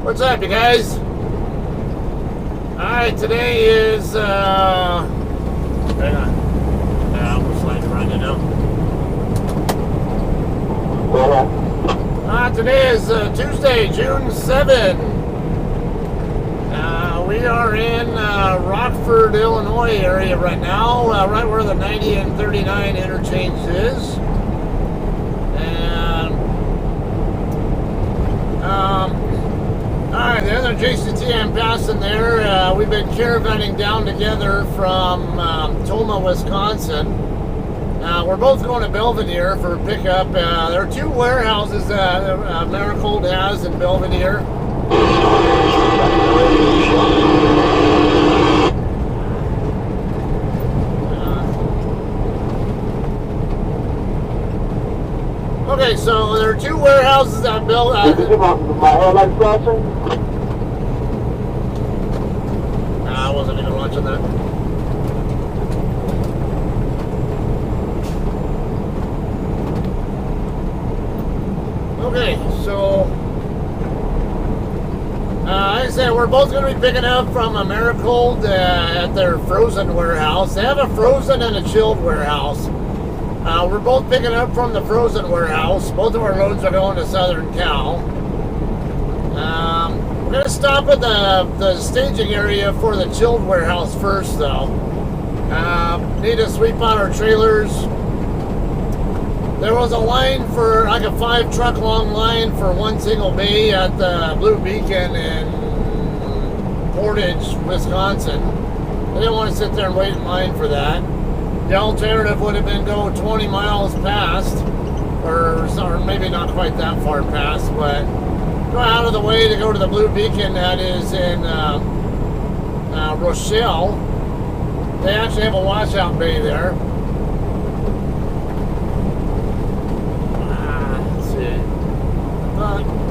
What's up, you guys? Alright, today is, hang on. We'll slide right it up. Today is Tuesday, June 7. We are in Rockford, Illinois area right now, right where the 90 and 39 interchange is. And, alright, the other JCT I'm passing there, we've been caravanning down together from Toma, Wisconsin. We're both going to Belvidere for pickup. There are two warehouses that Americold has in Belvidere. Okay, so there are two warehouses that built. My headlights flashing? I wasn't even watching that. Okay, so like I said, we're both going to be picking up from Americold at their frozen warehouse. They have a frozen and a chilled warehouse. We're both picking up from the frozen warehouse. Both of our loads are going to Southern Cal. We're going to stop at the staging area for the chilled warehouse first, though. Need to sweep out our trailers. There was a line for, like a 5-truck long line for one single bay at the Blue Beacon in Portage, Wisconsin. I didn't want to sit there and wait in line for that. The alternative would have been go 20 miles past, or maybe not quite that far past, but go out of the way to go to the Blue Beacon that is in Rochelle. They actually have a washout bay there.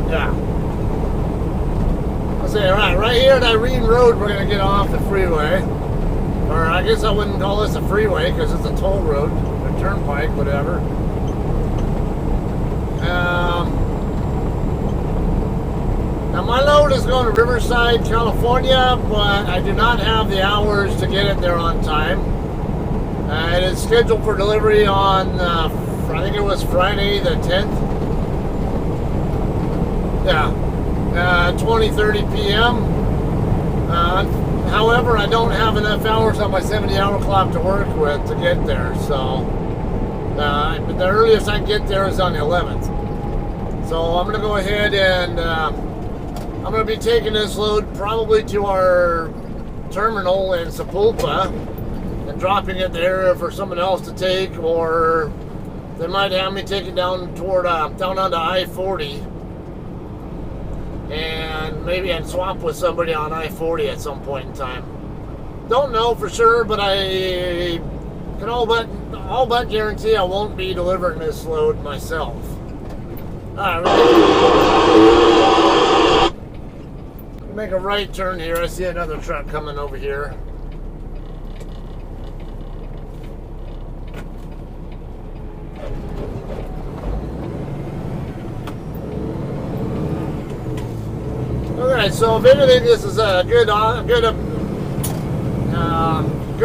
Yeah. I'll say, right here at Irene Road, we're going to get off the freeway. Or I guess I wouldn't call this a freeway because it's a toll road, a turnpike, whatever. Now my load is going to Riverside, California, but I do not have the hours to get it there on time. It is scheduled for delivery on, I think it was Friday the 10th. Yeah, 20:30 p.m. However, I don't have enough hours on my 70-hour clock to work with to get there, so the earliest I can get there is on the 11th. So I'm going to go ahead and I'm going to be taking this load probably to our terminal in Sapulpa and dropping it there for someone else to take, or they might have me take it down toward down onto I-40. And maybe I'd swap with somebody on I-40 at some point in time. Don't know for sure, but I can all but guarantee I won't be delivering this load myself. Alright, we'll make a right turn here. I see another truck coming over here. Alright, so if anything, this is a good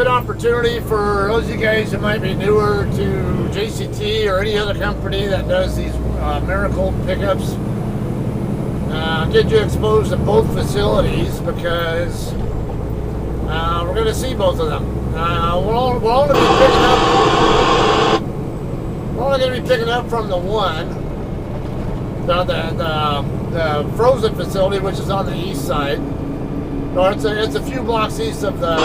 opportunity for those of you guys who might be newer to JCT or any other company that does these Americold pickups. Get you exposed to both facilities because we're going to see both of them. We're only going to be picking up from the one, the frozen facility, which is on the east side. Or it's a few blocks east of the.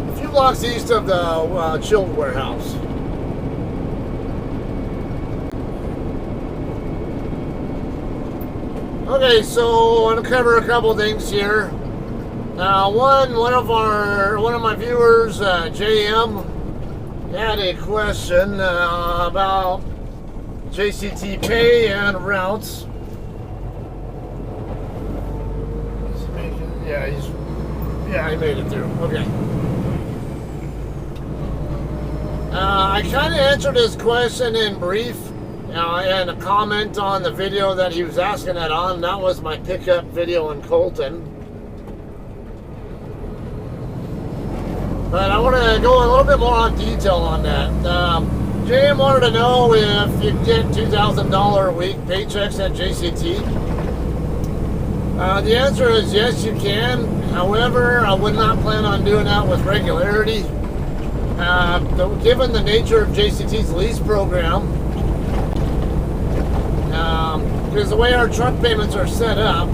A few blocks east of the chilled warehouse. Okay, so I'm gonna cover a couple things here. One of my viewers, JM, had a question about JCT pay and routes. Yeah, he made it through. Okay. I kind of answered his question in brief and a comment on the video that he was asking that on. That was my pickup video in Colton. But I want to go a little bit more on detail on that. JM wanted to know if you get $2,000 a week paychecks at JCT. The answer is yes, you can. However, I would not plan on doing that with regularity. Given the nature of JCT's lease program, because the way our truck payments are set up,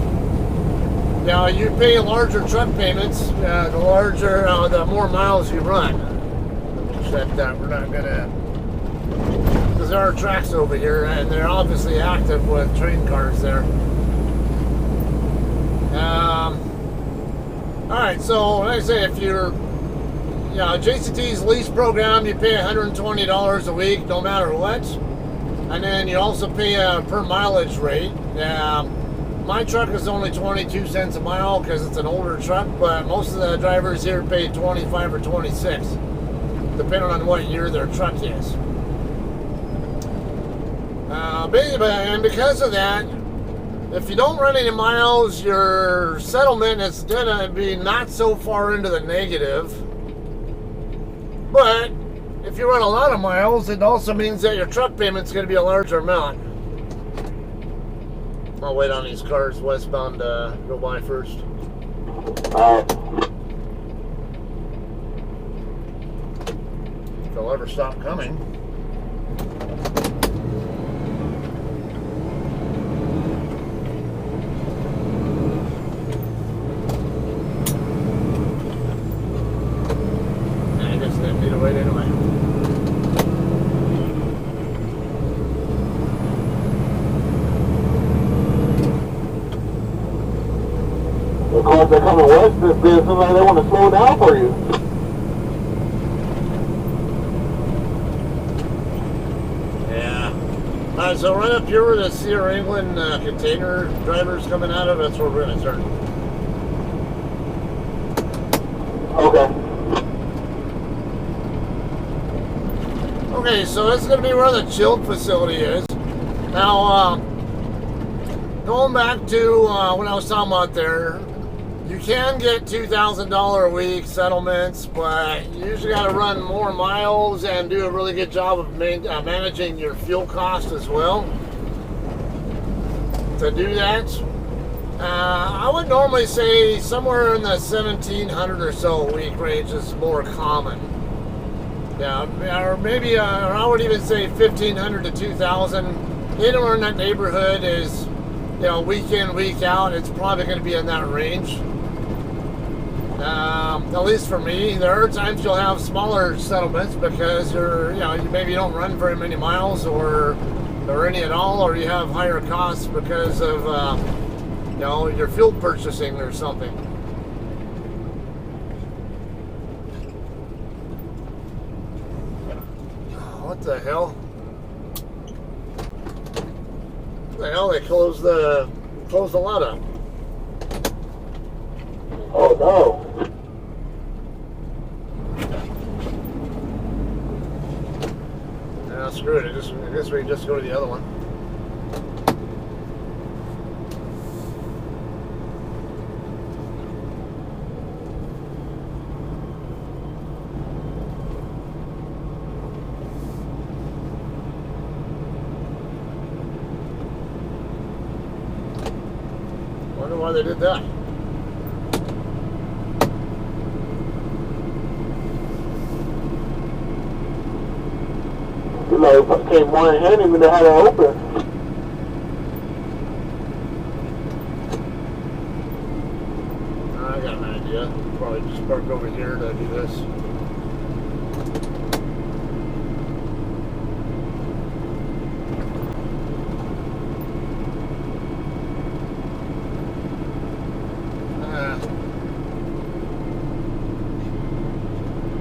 you pay larger truck payments the more miles you run. Except that we're not gonna, because there are tracks over here and they're obviously active with train cars there. Alright, so like I say, if you're JCT's lease program, you pay $120 a week no matter what, and then you also pay a per mileage rate. My truck is only 22 cents a mile because it's an older truck, but most of the drivers here pay 25 or 26, depending on what year their truck is. And because of that, if you don't run any miles, your settlement is gonna be not so far into the negative. But if you run a lot of miles, it also means that your truck payment's gonna be a larger amount. I'll wait on these cars westbound go by first. If they'll ever stop coming. I guess they need to wait anyway. The cars that coming west, there's somebody they want to slow down for you. Yeah. So right up here where the Sierra England container drivers coming out of, that's where we're going to turn. Okay. Okay, so this is going to be where the chilled facility is. Now, going back to what I was talking about there, you can get $2,000 a week settlements, but you usually got to run more miles and do a really good job of managing your fuel cost as well. To do that, I would normally say somewhere in the $1,700 or so a week range is more common. Yeah, or maybe, or I would even say $1,500 to $2,000. Anywhere in that neighborhood is, week in, week out, it's probably going to be in that range. At least for me, there are times you'll have smaller settlements because you maybe don't run very many miles or any at all, or you have higher costs because of your fuel purchasing or something. What the hell? What the hell? They closed the lot up. Oh no. Nah, screw it. I guess we can just go to the other one. Wonder why they did that. It came one hand even they had it open. I got an idea. Probably just park over here to do this.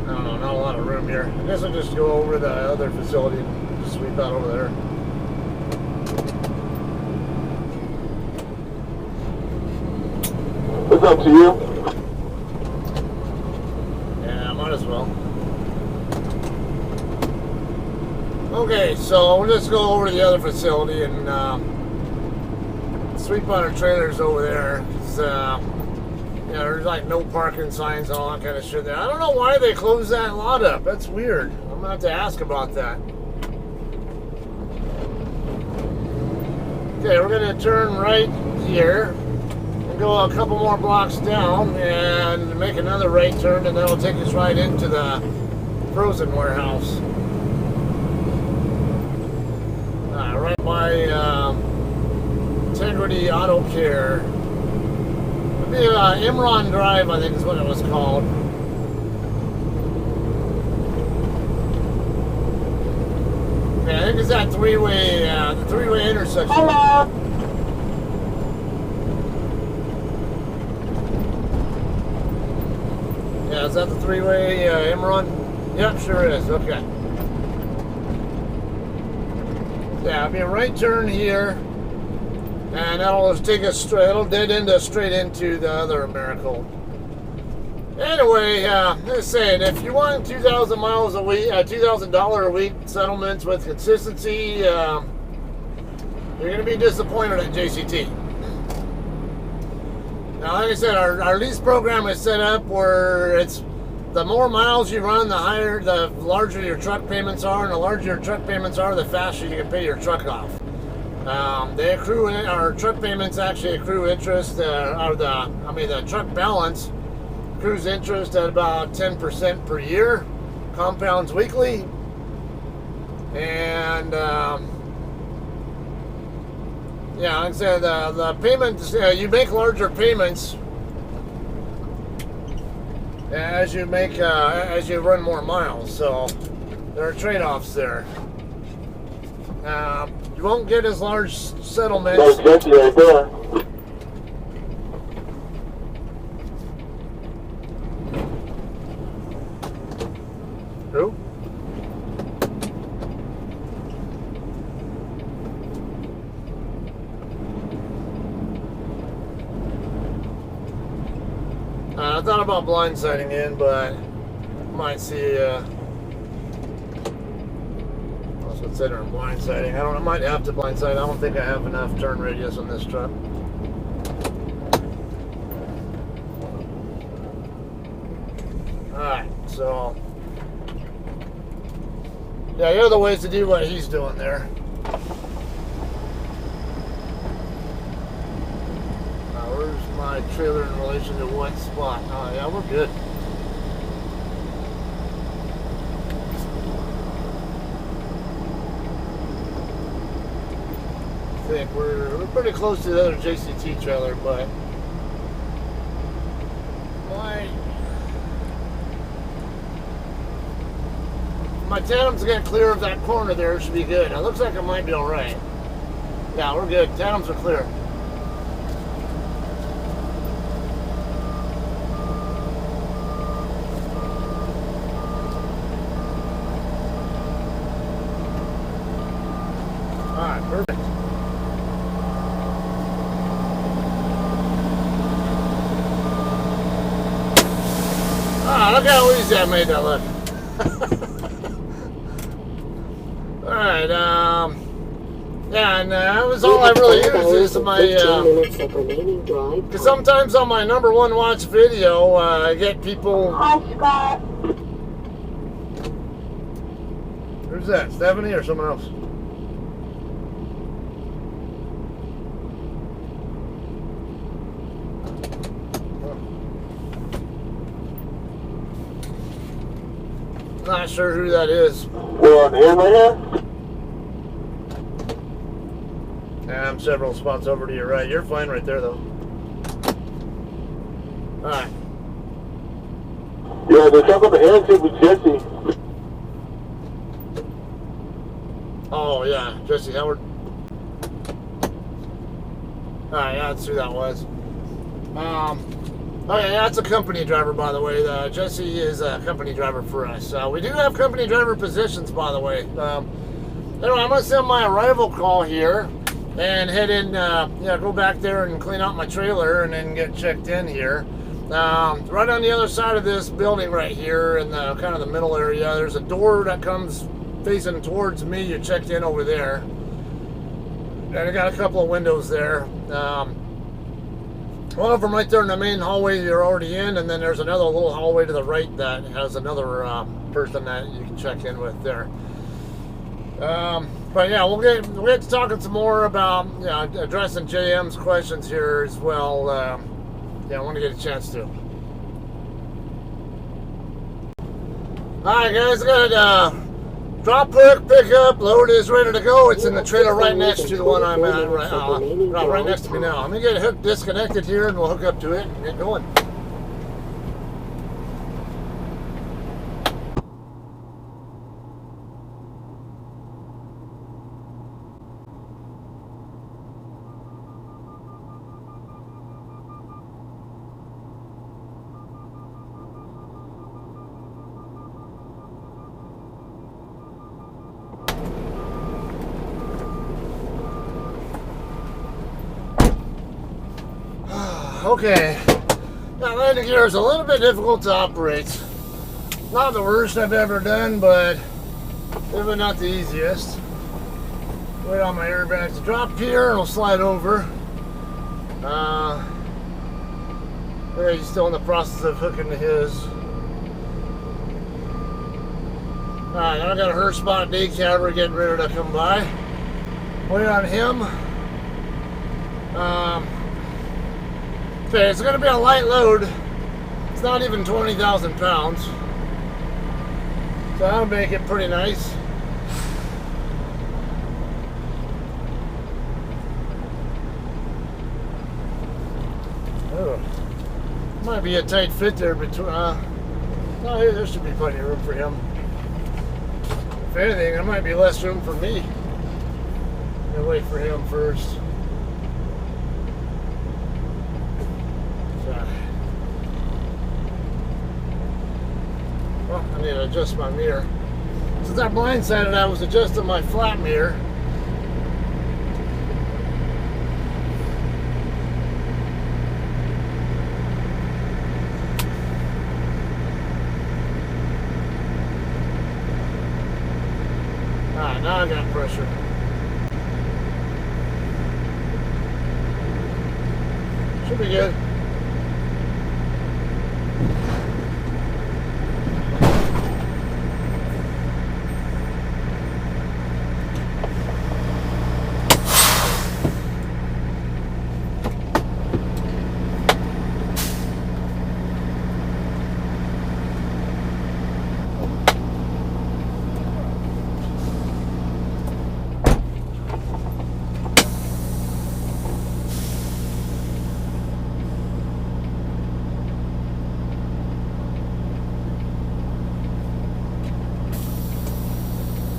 I don't know, not a lot of room here. I guess I'll just go over to the other facility and just sweep out over there. It's up to you. Yeah, might as well. Okay, so we'll just go over to the other facility and sweep on our trailers over there. There's like no parking signs and all that kind of shit there. I don't know why they closed that lot up. That's weird. I'm gonna have to ask about that. Okay, we're gonna turn right here and go a couple more blocks down and make another right turn, and that'll take us right into the frozen warehouse. Right by Integrity Auto Care. It'd be Imran Drive, I think is what it was called. Yeah, I think it's that three-way, the three-way intersection. Hello. Yeah, is that the three-way Imran? Yep, sure is. Okay. Yeah, it'll be a right turn here, and that'll just take us straight. It'll dead end us straight into the other Americold. Anyway, just saying, if you want 2,000 miles a week, $2,000 a week settlements with consistency, you're going to be disappointed at JCT. Now, like I said, our lease program is set up where it's the more miles you run, the larger your truck payments are, and the larger your truck payments are, the faster you can pay your truck off. Our truck payments actually accrue interest, the truck balance accrues interest at about 10% per year, compounds weekly, and like I said, the payments, you make larger payments as you run more miles, so there are trade-offs there. You won't get as large settlements. That's Jesse right there. Who? I thought about blindsiding in, but might see. I was considering blindsiding. I might have to blindside. I don't think I have enough turn radius on this truck. Alright, so yeah, the other ways to do what he's doing there. Where's my trailer in relation to what spot? Oh yeah, we're good. I think we're pretty close to the other JCT trailer, but my tandem's get clear of that corner there. It should be good. It looks like it might be all right. Yeah, we're good. Tandems are clear. Alright, perfect. Look how easy I made that look. Alright, yeah, and that was all I really used is my, because sometimes on my number one watch video, I get people. Hi, Scott. Who's that, Stephanie or someone else? Not sure who that is. We're on the air right here. Yeah, I'm several spots over to your right. You're fine right there, though. Alright. Yeah, the truck on the air too with Jesse. Oh, yeah, Jesse Howard. Alright, yeah, that's who that was. Okay, that's a company driver, by the way. Jesse is a company driver for us. We do have company driver positions, by the way. Anyway, I'm going to send my arrival call here and head in, go back there and clean out my trailer and then get checked in here. Right on the other side of this building right here in the kind of the middle area, there's a door that comes facing towards me, you checked in over there. And I got a couple of windows there. One of them right there in the main hallway you're already in, and then there's another little hallway to the right that has another person that you can check in with there. But yeah, we'll get to talking some more about addressing JM's questions here as well. Yeah, I want to get a chance to. Alright guys, I got drop hook, pickup, load is ready to go. It's in the trailer right next to the one I'm at right now. Right next to me now. I'm going to get hook disconnected here and we'll hook up to it and get going. Okay, that landing gear is a little bit difficult to operate. Not the worst I've ever done, but maybe not the easiest. Wait on my airbags to drop here and we'll slide over. Yeah, he's still in the process of hooking to his. Alright, now I got a her spot decaber getting ready to come by. Wait on him. Okay, it's going to be a light load. It's not even 20,000 pounds. So that'll make it pretty nice. Oh, might be a tight fit there between. No, there should be plenty of room for him. If anything, there might be less room for me. I'll wait for him first. Well, I need to adjust my mirror. Since I blindsided, I was adjusting my flat mirror. Alright, now I got pressure. Should be good.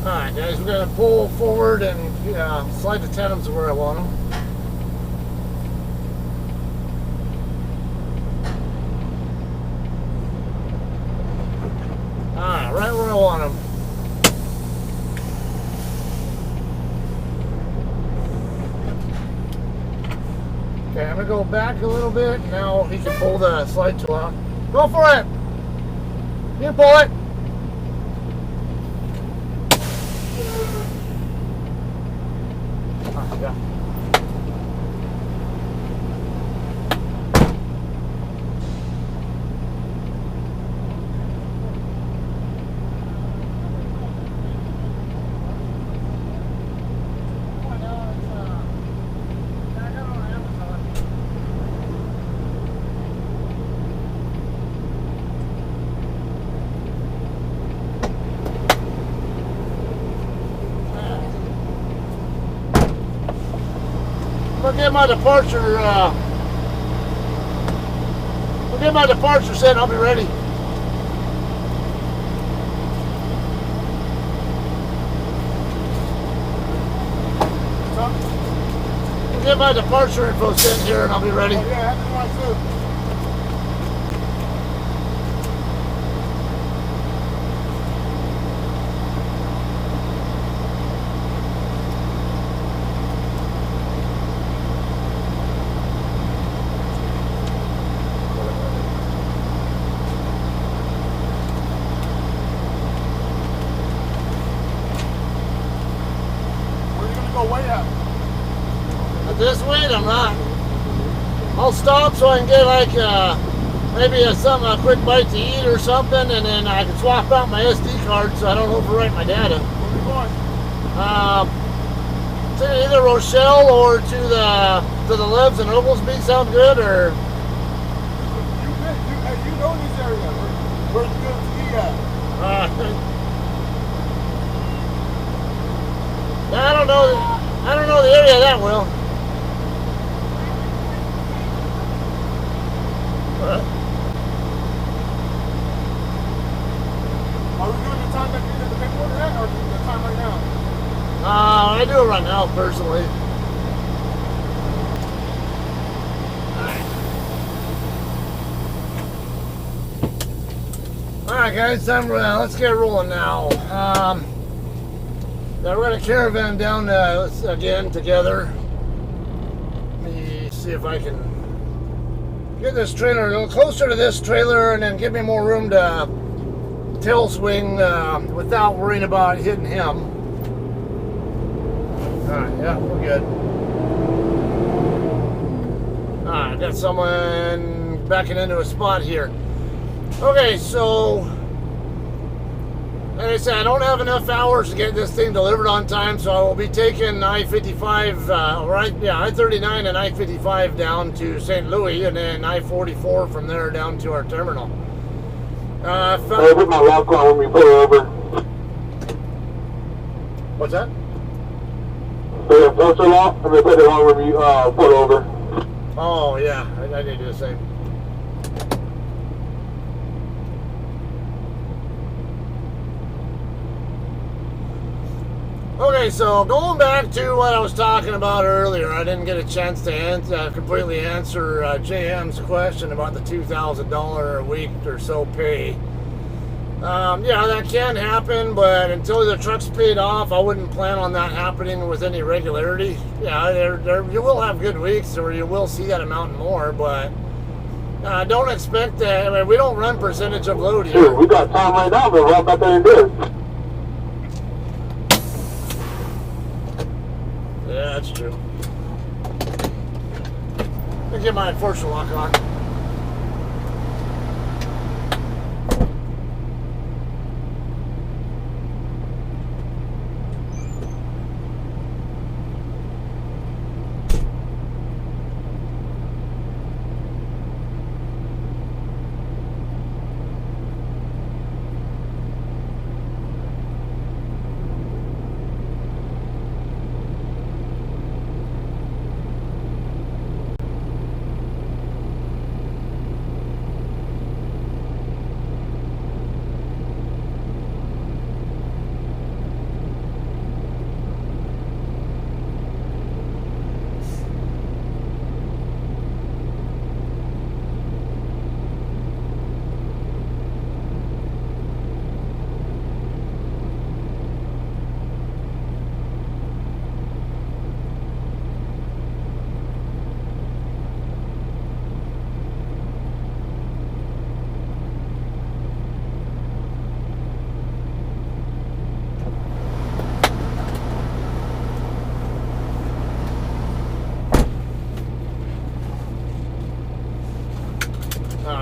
Alright guys, we're going to pull forward and slide the tandems to where I want them. Alright, right where I want them. Okay, I'm going to go back a little bit. Now he can pull the slide tool out. Go for it! You pull it! Yeah. I'll get my departure. I'll get my departure set. I'll be ready. I'll get my departure info set here, and I'll be ready. Oh, yeah, that's my food. But this week I'm not. I'll stop so I can get like maybe a quick bite to eat or something, and then I can swap out my SD card so I don't overwrite my data. Where are we going? To either Rochelle or to the Lebs and Oglesby sound good, or You know this area. Where's the good ski at? I don't know the area that well. Are we doing the time that you did the paperwork at, or the time right now? I do it right now, personally. Alright guys, let's get rolling now. Now we're going to caravan down again together. Let me see if I can get this trailer a little closer to this trailer and then give me more room to tail swing without worrying about hitting him. Alright, yeah, we're good. Alright, got someone backing into a spot here. Okay, so like I said, I don't have enough hours to get this thing delivered on time, so I will be taking I-55, I-39 and I-55 down to St. Louis, and then I-44 from there down to our terminal. Hey, put my lock on when we pull over. What's that? The poster lock, and they put it on when we pull over. Oh, yeah, I need to do the same. Okay, so going back to what I was talking about earlier, I didn't get a chance to completely answer JM's question about the $2,000 a week or so pay. Yeah, that can happen, but until the truck's paid off, I wouldn't plan on that happening with any regularity. Yeah, you will have good weeks, or you will see that amount and more, but don't expect that. I mean, we don't run percentage of load here. Sure, we got time right now, but walk out there and do it. Yeah, that's true. Let me get my enforcer lock on.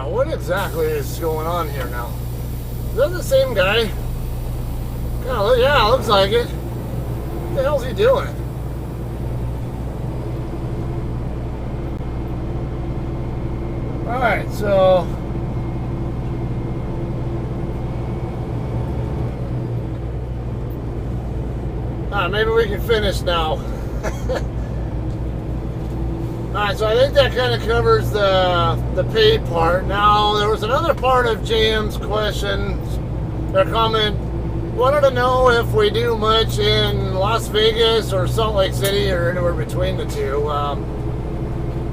What exactly is going on here now? Is that the same guy? Yeah, looks like it. What the hell's he doing? Alright, so maybe we can finish now. Alright, so I think that kind of covers the pay part. Now, there was another part of JM's question, or comment, wanted to know if we do much in Las Vegas or Salt Lake City or anywhere between the two.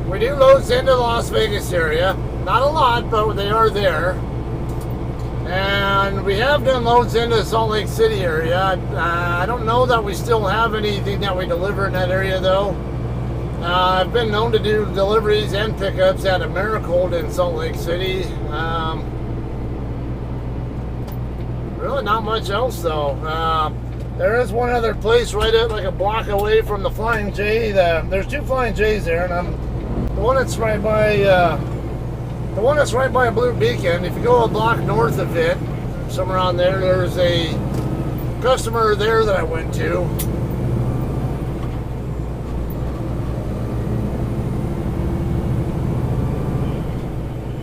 We do loads into the Las Vegas area. Not a lot, but they are there. And we have done loads into the Salt Lake City area. I don't know that we still have anything that we deliver in that area, though. I've been known to do deliveries and pickups at Americold in Salt Lake City. Really not much else though. There is one other place right up like a block away from the Flying J. There's two Flying J's there, and the one that's right by Blue Beacon. If you go a block north of it, somewhere around there, there's a customer there that I went to.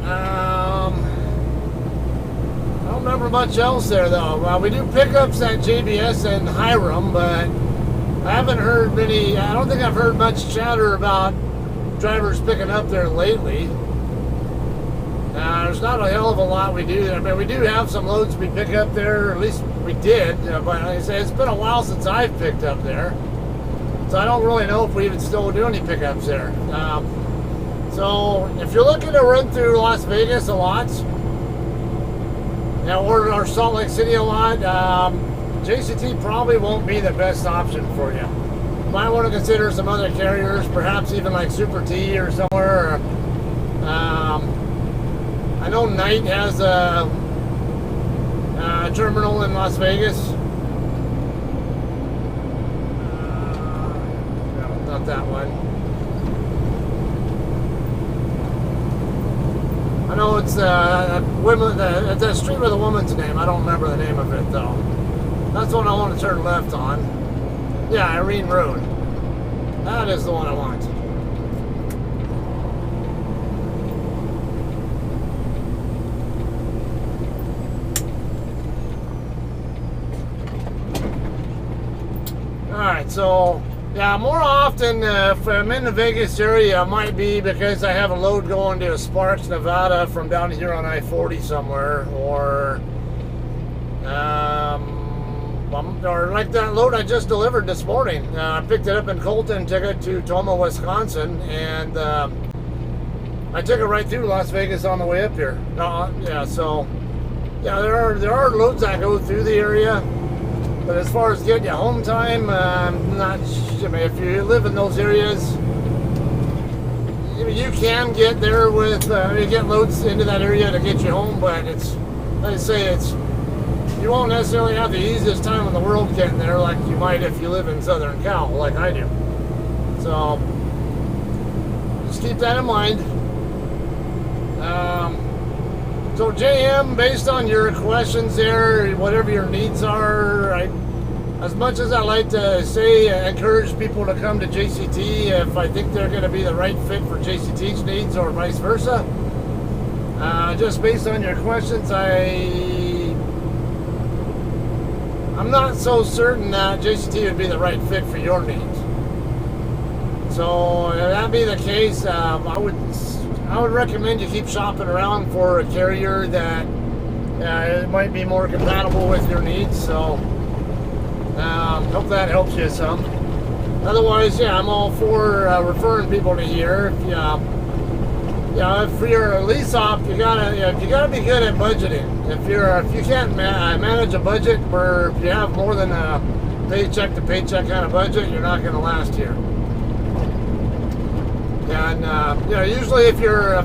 I don't remember much else there though. We do pickups at JBS and Hiram, but I haven't heard many. I don't think I've heard much chatter about drivers picking up there lately. There's not a hell of a lot we do there. I mean, we do have some loads we pick up there, or at least we did, but like I say, it's been a while since I've picked up there. So I don't really know if we even still do any pickups there. So if you're looking to run through Las Vegas a lot, or Salt Lake City a lot, JCT probably won't be the best option for you. You might want to consider some other carriers, perhaps even like Super T or somewhere. I know Knight has a terminal in Las Vegas. No, not that one. I know it's it's that street with a woman's name. I don't remember the name of it though. That's the one I want to turn left on. Yeah, Irene Road. That is the one I want. Alright, so yeah, more often if I'm in the Vegas area, it might be because I have a load going to Sparks, Nevada from down here on I-40 somewhere, or like that load I just delivered this morning. I picked it up in Colton, took it to Toma, Wisconsin, and I took it right through Las Vegas on the way up here. Yeah, so yeah, there are loads that go through the area. But as far as getting you home time, I mean, if you live in those areas, you can get there with, you get loads into that area to get you home, but it's, like I say, you won't necessarily have the easiest time in the world getting there like you might if you live in Southern Cal, like I do. So, just keep that in mind. So JM, based on your questions there, whatever your needs are, as much as I like to say, encourage people to come to JCT if I think they're going to be the right fit for JCT's needs or vice versa. Just based on your questions, I'm not so certain that JCT would be the right fit for your needs. So if that be the case, I would recommend you keep shopping around for a carrier that it might be more compatible with your needs. So hope that helps you some. Otherwise, yeah, I'm all for referring people to here. If you're a lease op, you gotta be good at budgeting. If you can't manage a budget where you have more than a paycheck to paycheck kind of budget, you're not going to last here. And usually if you're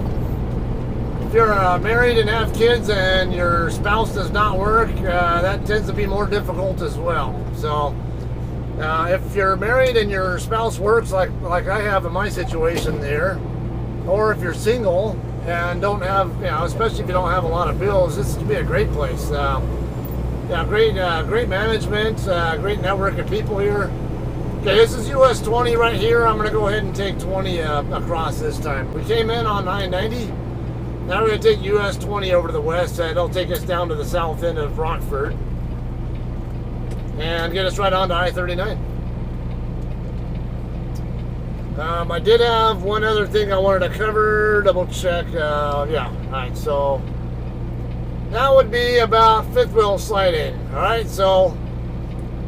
married and have kids and your spouse does not work, that tends to be more difficult as well. So if you're married and your spouse works like I have in my situation there, or if you're single and don't have, especially if you don't have a lot of bills, this would be a great place. Great management, great network of people here. Okay, this is US 20 right here. I'm going to go ahead and take 20 across this time. We came in on 990. Now we're going to take US 20 over to the west. It'll take us down to the south end of Rockford and get us right on to I-39. I did have one other thing I wanted to cover, double check. Alright, so that would be about fifth wheel sliding. Alright, so,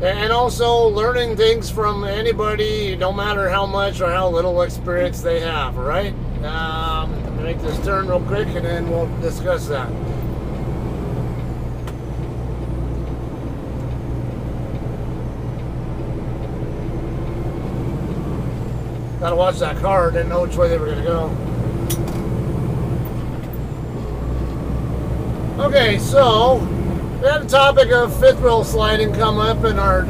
and also learning things from anybody, no matter how much or how little experience they have. Alright, let me make this turn real quick and then we'll discuss that. Gotta watch that car, didn't know which way they were gonna go. Okay, so We had a topic of fifth wheel sliding come up in our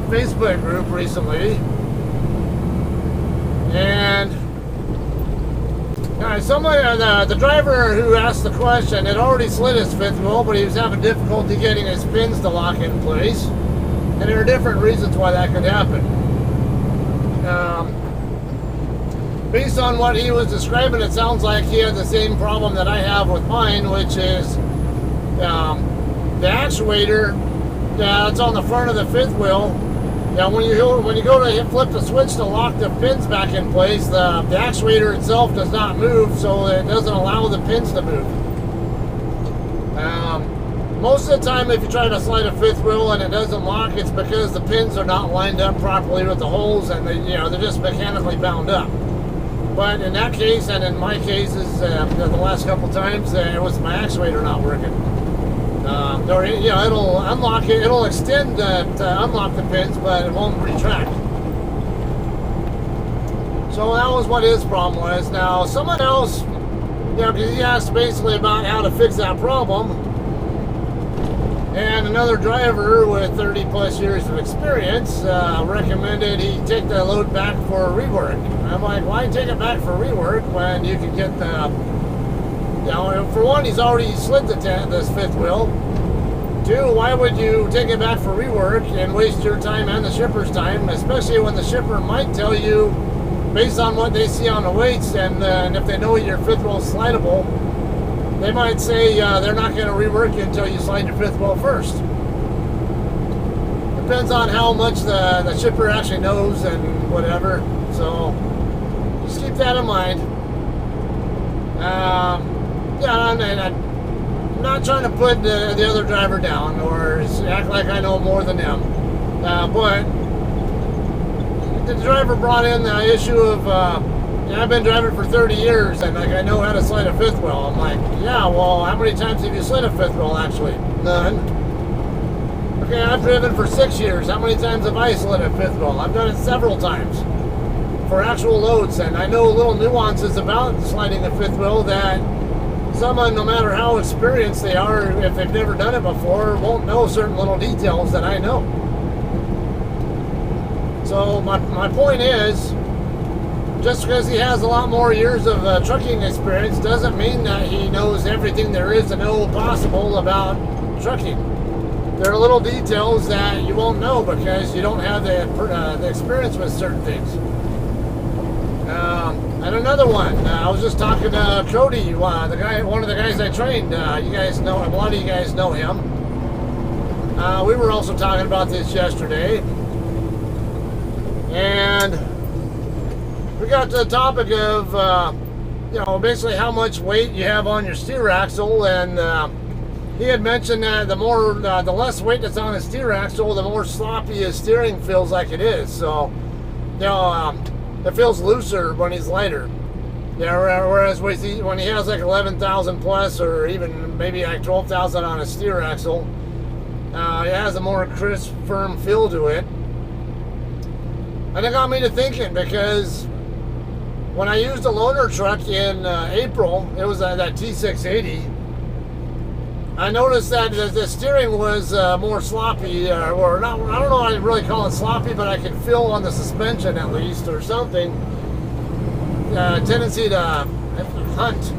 Facebook group recently. And the driver who asked the question had already slid his fifth wheel, but he was having difficulty getting his pins to lock in place. And there are different reasons why that could happen. Based on what he was describing, it sounds like he had the same problem that I have with mine, which is the actuator that's on the front of the fifth wheel. When you go to flip the switch to lock the pins back in place, the actuator itself does not move, so it doesn't allow the pins to move. Most of the time, if you try to slide a fifth wheel and it doesn't lock, it's because the pins are not lined up properly with the holes, and they're just mechanically bound up. But in that case, and in my cases, the last couple times, it was my actuator not working. It'll unlock it. It'll extend to unlock the pins, but it won't retract. So that was what his problem was. Now, someone else, because he asked basically about how to fix that problem, and another driver with 30 plus years of experience recommended he take the load back for rework. I'm like, why take it back for rework when you can get the, for one, he's already slid this fifth wheel. Two, why would you take it back for rework and waste your time and the shipper's time, especially when the shipper might tell you, based on what they see on the weights, and if they know your fifth wheel is slidable, they might say they're not going to rework you until you slide your fifth wheel first. Depends on how much the shipper actually knows and whatever. So just keep that in mind. I'm not trying to put the other driver down or act like I know more than them. But the driver brought in the issue of, I've been driving for 30 years and I know how to slide a fifth wheel. I'm like, yeah, well, how many times have you slid a fifth wheel actually? None. Okay, I've driven for 6 years. How many times have I slid a fifth wheel? I've done it several times for actual loads, and I know little nuances about sliding a fifth wheel that someone, no matter how experienced they are, if they've never done it before, won't know certain little details that I know. So my point is, just because he has a lot more years of trucking experience doesn't mean that he knows everything there is to know possible about trucking. There are little details that you won't know because you don't have the experience with certain things. And another one, I was just talking to Cody, one of the guys I trained. You guys know him. A lot of you guys know him. We were also talking about this yesterday, and we got to the topic of, basically how much weight you have on your steer axle, and he had mentioned that the less weight that's on a steer axle, the more sloppy his steering feels like it is. So, it feels looser when he's lighter. Whereas when he has like 11,000 plus, or even maybe like 12,000 on a steer axle, it has a more crisp, firm feel to it. And it got me to thinking, because when I used a loaner truck in April, it was that T680, I noticed that the steering was more sloppy, or not. I don't know how to really call it sloppy, but I could feel on the suspension at least, or something, tendency to hunt.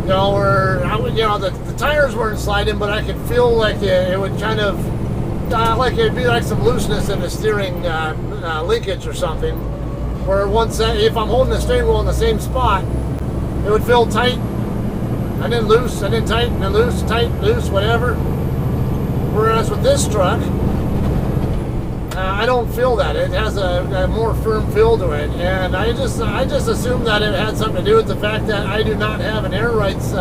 Or the tires weren't sliding, but I could feel like it would kind of, like it'd be like some looseness in the steering linkage or something. Where if I'm holding the steering wheel in the same spot, it would feel tight, and then loose, and then tight, and then loose, tight, loose, whatever. Whereas with this truck, I don't feel that. It has a more firm feel to it, and I just assumed that it had something to do with the fact that I do not have an air rights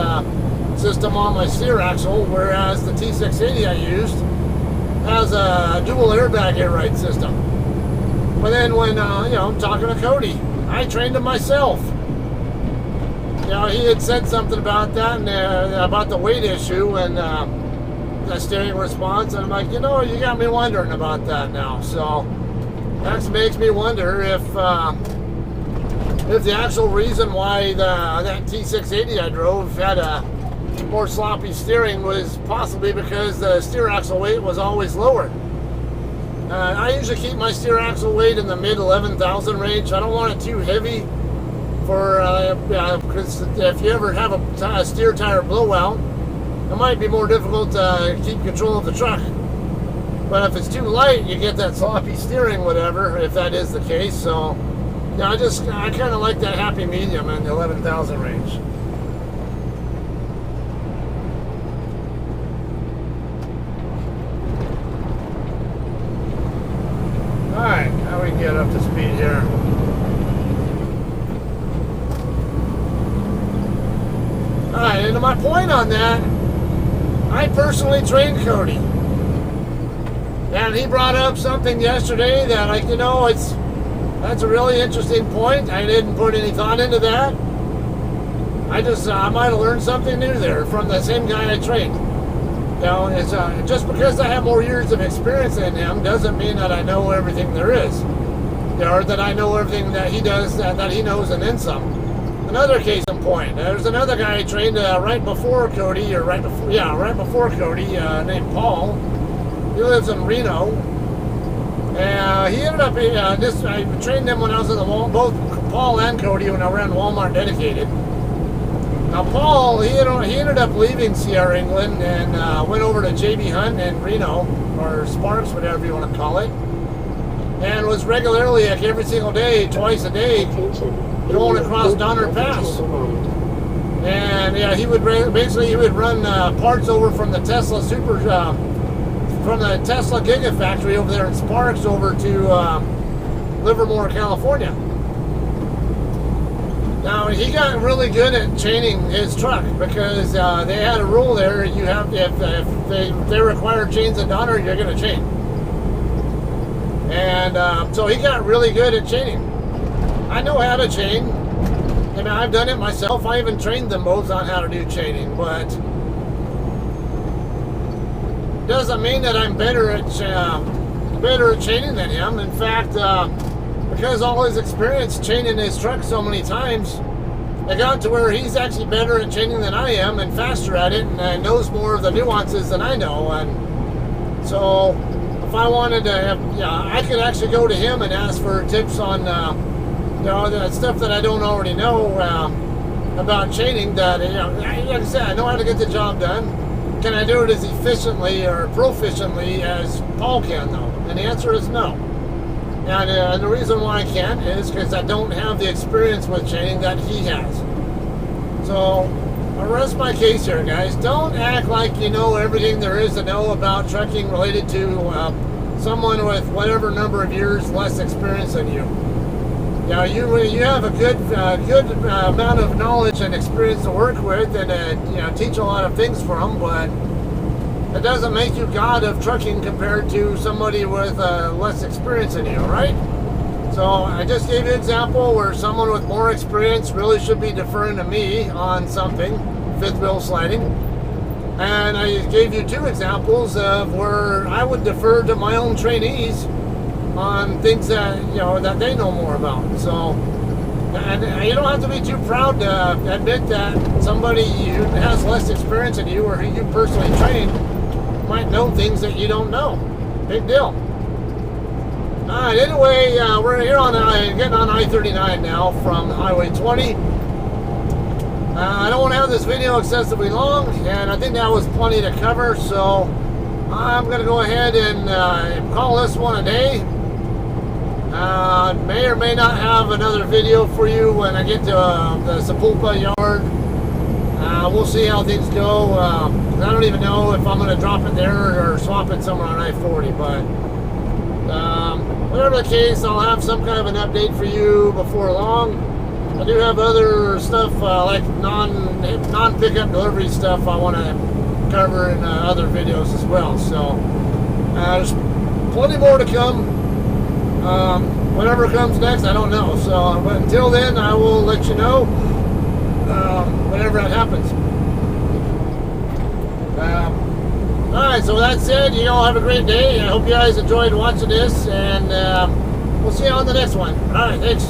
system on my steer axle, whereas the T680 I used has a dual airbag air right system. But then when I'm talking to Cody, I trained him myself. He had said something about that, and about the weight issue and the steering response, and I'm like, you got me wondering about that now. So that makes me wonder if the actual reason why that T680 I drove had a more sloppy steering was possibly because the steer axle weight was always lower. I usually keep my steer axle weight in the mid 11,000 range. I don't want it too heavy for because if you ever have a steer tire blowout, it might be more difficult to keep control of the truck. But if it's too light, you get that sloppy steering, whatever, if that is the case. So, yeah, I kind of like that happy medium in the 11,000 range. Alright, now we can get up to speed here. Alright, and my point on that, I personally trained Cody. And he brought up something yesterday that, like, you know, that's a really interesting point. I didn't put any thought into that. I might have learned something new there from the same guy I trained. You know, it's just because I have more years of experience than him doesn't mean that I know everything there is, or that I know everything that he does, that he knows, and then some. Another case in point. There's another guy I trained right before Cody, right before Cody, named Paul. He lives in Reno. And he ended up I trained him when I was in the both Paul and Cody when I ran Walmart Dedicated. Now Paul, he ended up leaving Sierra England and went over to JB Hunt in Reno, or Sparks, whatever you want to call it, and was regularly, like every single day, twice a day, going across Donner Pass. And yeah, he would run parts over from the Tesla from the Tesla Gigafactory over there in Sparks over to Livermore, California. Now he got really good at chaining his truck because they had a rule there. You have if they require chains at Donner, you're going to chain. And so he got really good at chaining. I know how to chain. I mean, I've done it myself. I even trained them both on how to do chaining, but doesn't mean that I'm better at chaining than him. In fact, because all his experience chaining his truck so many times, it got to where he's actually better at chaining than I am and faster at it and knows more of the nuances than I know. And so if I wanted to, I could actually go to him and ask for tips on the stuff that I don't already know about chaining. That, like I said, I know how to get the job done. Can I do it as efficiently or proficiently as Paul can, though? And the answer is no. And the reason why I can't is because I don't have the experience with chaining that he has. So, I'll rest my case here, guys. Don't act like you know everything there is to know about trucking related to someone with whatever number of years less experience than you. Now, you have a good amount of knowledge and experience to work with, and teach a lot of things from, but it doesn't make you God of trucking compared to somebody with less experience than you, right? So I just gave you an example where someone with more experience really should be deferring to me on something, fifth wheel sliding. And I gave you two examples of where I would defer to my own trainees on things that that they know more about. So, and you don't have to be too proud to admit that somebody who has less experience than you or who you personally trained might know things that you don't know. Big deal. Alright, anyway, we're here getting on I-39 now from Highway 20. I don't want to have this video excessively long, and I think that was plenty to cover, so I'm going to go ahead and call this one a day. May or may not have another video for you when I get to the Sepulpa yard. We'll see how things go. I don't even know if I'm going to drop it there or swap it somewhere on I-40, but whatever the case, I'll have some kind of an update for you before long. I do have other stuff like non-pickup delivery stuff I want to cover in other videos as well. So there's plenty more to come. Whatever comes next, I don't know. So, but until then, I will let you know whenever that happens. Alright, so with that said, you all have a great day. I hope you guys enjoyed watching this, and we'll see you on the next one. Alright, thanks.